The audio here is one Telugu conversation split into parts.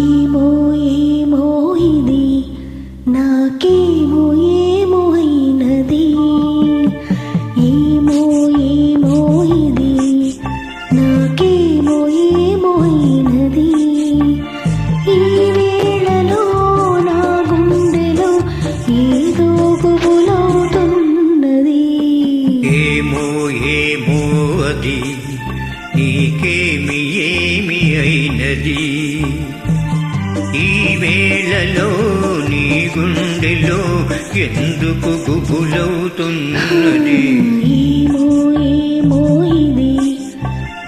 ఏమో ఏమో ఇది నాకేమో ఏమో అయినది ఏమో ఏమో ఇది నాకేమో ఏమో అయినది ఈ వేళలో నా గుండెలో ఏదో గుబులవుతున్నది ఏమో ఏమో అది నీకేమి ఏమి అయినది ఈ వేళలో నీ గుండెలో ఎందుకు గుబులవుతున్నది ఏమో ఏమో ఇది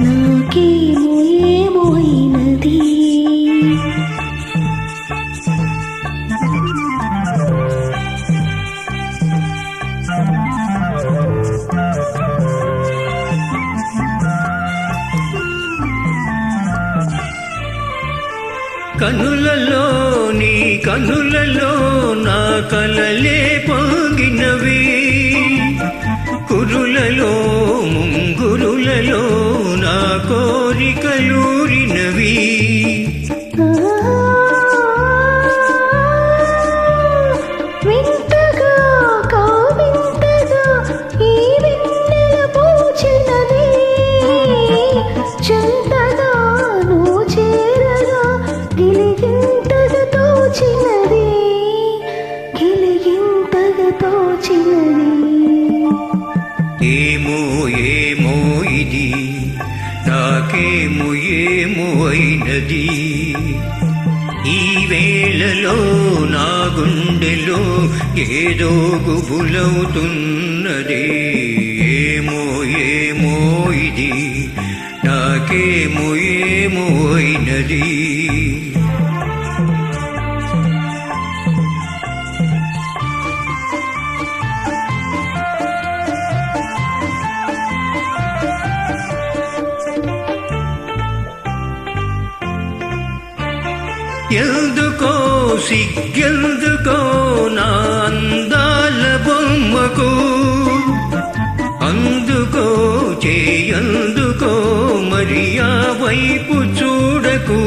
నాకేమో ఏమో అయినది కనులలో నీ కనులలో నా కలలే పొంగినవి కురులలో ముంగురులలో నా కోరికలూరినవి వింతగా కావింతగా ఈ వెన్నెల పూచినది చింతగా నువ్వు చేరగా గిలిగింతగా తోచినది గిలిగింతగా తోచినది ఏమో ఏమో ఇది నాకేమో ఏమో అయినది ఈ వేళలో నా గుండెలో ఏదో గుబులవుతున్నది ఏమో ఏమో ఇది నాకేమో ఏమో అయినది ఎందుకో సిగ్గెందుకో నా అందాల బొమ్మకు అందుకో చేయందుకో మరి ఆ వైపు చూడకు